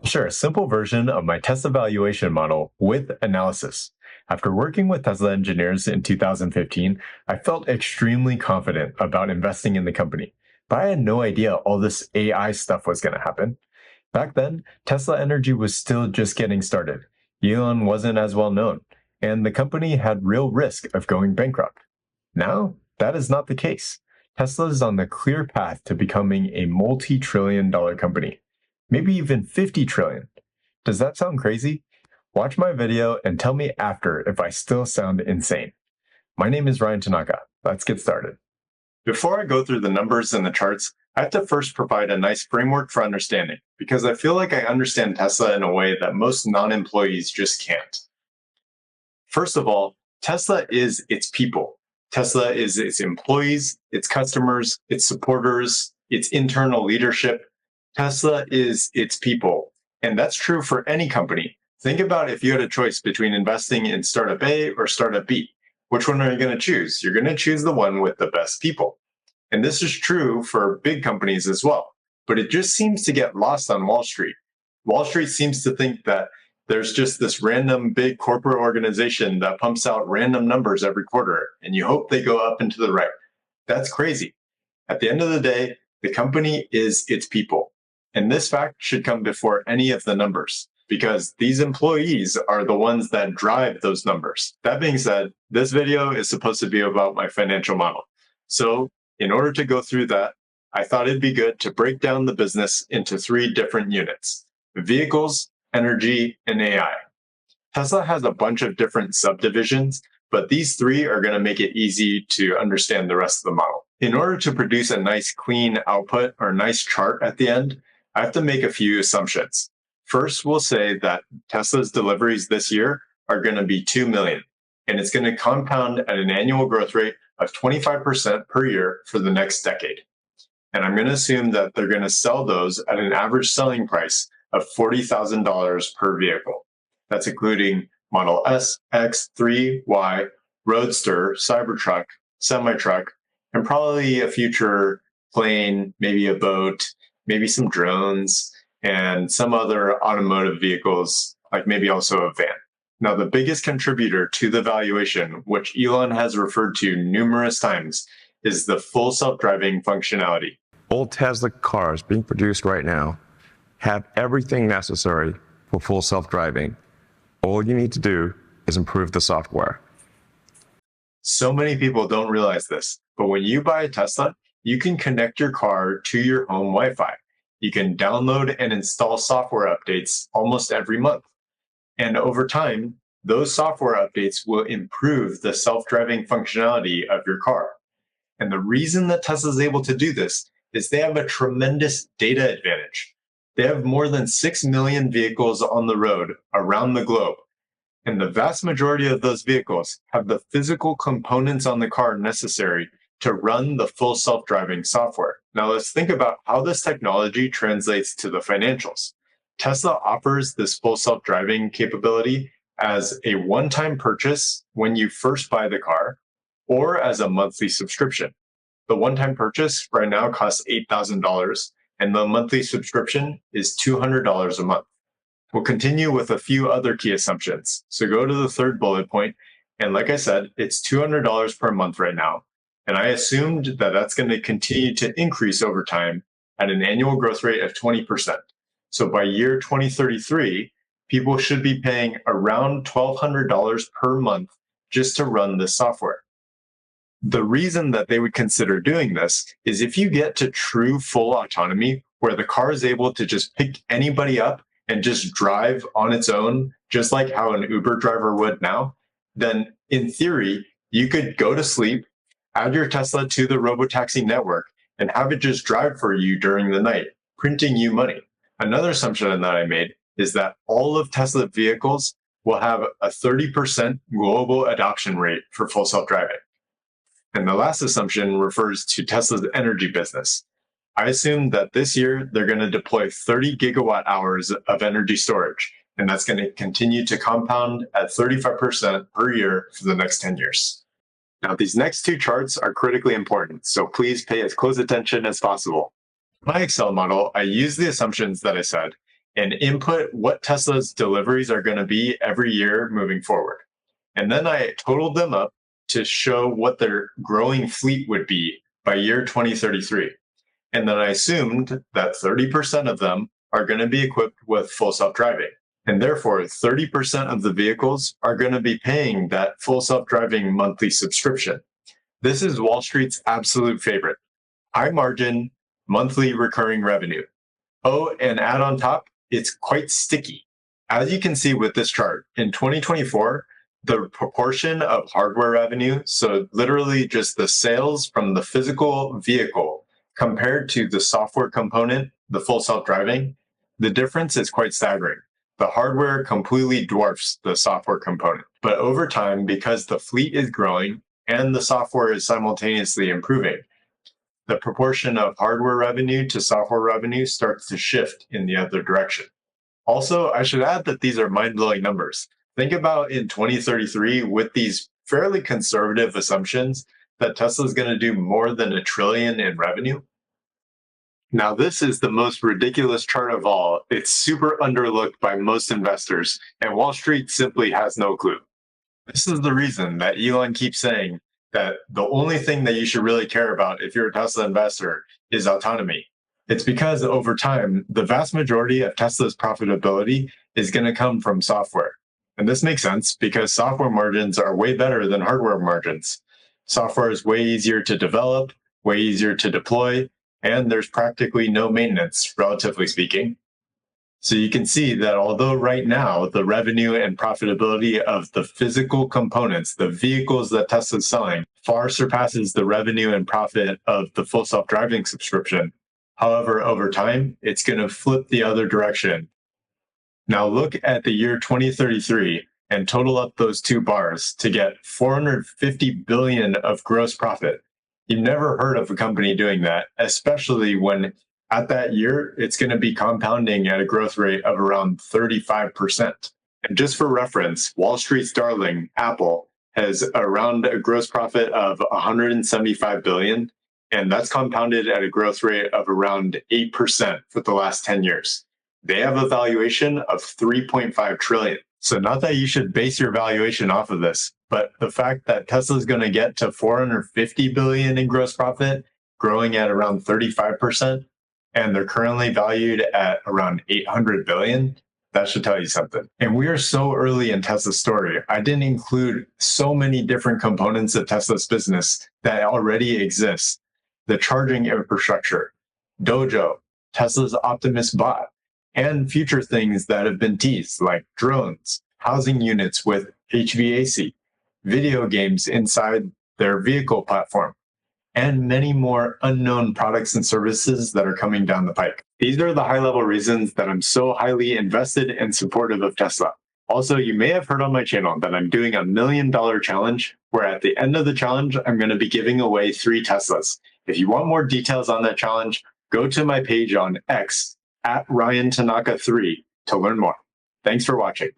Share a simple version of my Tesla valuation model with analysis. After working with Tesla engineers in 2015, I felt extremely confident about investing in the company, but I had no idea all this AI stuff was going to happen. Back then, Tesla Energy was still just getting started. Elon wasn't as well known, and the company had real risk of going bankrupt. Now, that is not the case. Tesla is on the clear path to becoming a multi-trillion-dollar company, maybe even 50 trillion. Does that sound crazy? Watch my video and tell me after if I still sound insane. My name is Ryan Tanaka. Let's get started. Before I go through the numbers and the charts, I have to first provide a nice framework for understanding, because I feel like I understand Tesla in a way that most non-employees just can't. First of all, Tesla is its people. Tesla is its employees, its customers, its supporters, its internal leadership. Tesla is its people. And that's true for any company. Think about if you had a choice between investing in startup A or startup B. Which one are you going to choose? You're going to choose the one with the best people. And this is true for big companies as well. But it just seems to get lost on Wall Street. Wall Street seems to think that there's just this random big corporate organization that pumps out random numbers every quarter, and you hope they go up and to the right. That's crazy. At the end of the day, the company is its people. And this fact should come before any of the numbers, because these employees are the ones that drive those numbers. That being said, this video is supposed to be about my financial model. So in order to go through that, I thought it'd be good to break down the business into 3 different units: vehicles, energy, and AI. Tesla has a bunch of different subdivisions, but these 3 are going to make it easy to understand the rest of the model. In order to produce a nice clean output or nice chart at the end, I have to make a few assumptions. First, we'll say that Tesla's deliveries this year are going to be 2 million, and it's going to compound at an annual growth rate of 25% per year for the next decade. And I'm going to assume that they're going to sell those at an average selling price of $40,000 per vehicle. That's including Model S, X, 3, Y, Roadster, Cybertruck, semi-truck, and probably a future plane, maybe a boat, maybe some drones, and some other automotive vehicles, like maybe also a van. Now, the biggest contributor to the valuation, which Elon has referred to numerous times, is the full self-driving functionality. All Tesla cars being produced right now have everything necessary for full self-driving. All you need to do is improve the software. So many people don't realize this, but when you buy a Tesla, you can connect your car to your home Wi-Fi. You can download and install software updates almost every month. And over time, those software updates will improve the self-driving functionality of your car. And the reason that Tesla is able to do this is they have a tremendous data advantage. They have more than 6 million vehicles on the road around the globe. And the vast majority of those vehicles have the physical components on the car necessary to run the full self-driving software. Now let's think about how this technology translates to the financials. Tesla offers this full self-driving capability as a one-time purchase when you first buy the car, or as a monthly subscription. The one-time purchase right now costs $8,000, and the monthly subscription is $200 a month. We'll continue with a few other key assumptions. So go to the 3rd bullet point, and like I said, it's $200 per month right now. And I assumed that that's going to continue to increase over time at an annual growth rate of 20%. So by year 2033, people should be paying around $1,200 per month just to run this software. The reason that they would consider doing this is if you get to true full autonomy, where the car is able to just pick anybody up and just drive on its own, just like how an Uber driver would now, then in theory, you could go to sleep, add your Tesla to the robotaxi network, and have it just drive for you during the night, printing you money. Another assumption that I made is that all of Tesla vehicles will have a 30% global adoption rate for full self-driving. And the last assumption refers to Tesla's energy business. I assume that this year they're going to deploy 30 gigawatt hours of energy storage, and that's going to continue to compound at 35% per year for the next 10 years. Now, these next 2 charts are critically important, so please pay as close attention as possible. In my Excel model, I use the assumptions that I said, and input what Tesla's deliveries are going to be every year moving forward. And then I totaled them up to show what their growing fleet would be by year 2033. And then I assumed that 30% of them are going to be equipped with full self-driving. And therefore, 30% of the vehicles are going to be paying that full self-driving monthly subscription. This is Wall Street's absolute favorite. High margin, monthly recurring revenue. Oh, and add on top, it's quite sticky. As you can see with this chart, in 2024, the proportion of hardware revenue, so literally just the sales from the physical vehicle compared to the software component, the full self-driving, the difference is quite staggering. The hardware completely dwarfs the software component. But over time, because the fleet is growing and the software is simultaneously improving, the proportion of hardware revenue to software revenue starts to shift in the other direction. Also, I should add that these are mind-blowing numbers. Think about in 2033 with these fairly conservative assumptions that Tesla is going to do more than $1 trillion in revenue. Now, this is the most ridiculous chart of all. It's super underlooked by most investors, and Wall Street simply has no clue. This is the reason that Elon keeps saying that the only thing that you should really care about if you're a Tesla investor is autonomy. It's because over time, the vast majority of Tesla's profitability is going to come from software. And this makes sense because software margins are way better than hardware margins. Software is way easier to develop, way easier to deploy, and there's practically no maintenance, relatively speaking. So you can see that although right now the revenue and profitability of the physical components, the vehicles that Tesla's selling, far surpasses the revenue and profit of the full self-driving subscription. However, over time, it's going to flip the other direction. Now look at the year 2033 and total up those two bars to get 450 billion of gross profit. You've never heard of a company doing that, especially when at that year, it's going to be compounding at a growth rate of around 35%. And just for reference, Wall Street's darling, Apple, has around a gross profit of 175 billion, and that's compounded at a growth rate of around 8% for the last 10 years. They have a valuation of 3.5 trillion. So not that you should base your valuation off of this, but the fact that Tesla is going to get to 450 billion in gross profit, growing at around 35%, and they're currently valued at around 800 billion, that should tell you something. And we are so early in Tesla's story. I didn't include so many different components of Tesla's business that already exist. The charging infrastructure, Dojo, Tesla's Optimus bot, and future things that have been teased like drones, housing units with HVAC, video games inside their vehicle platform, and many more unknown products and services that are coming down the pike. These are the high-level reasons that I'm so highly invested and supportive of Tesla. Also, you may have heard on my channel that I'm doing $1 million challenge, where at the end of the challenge, I'm going to be giving away 3 Teslas. If you want more details on that challenge, go to my page on X at Ryan Tanaka 3 to learn more. Thanks for watching.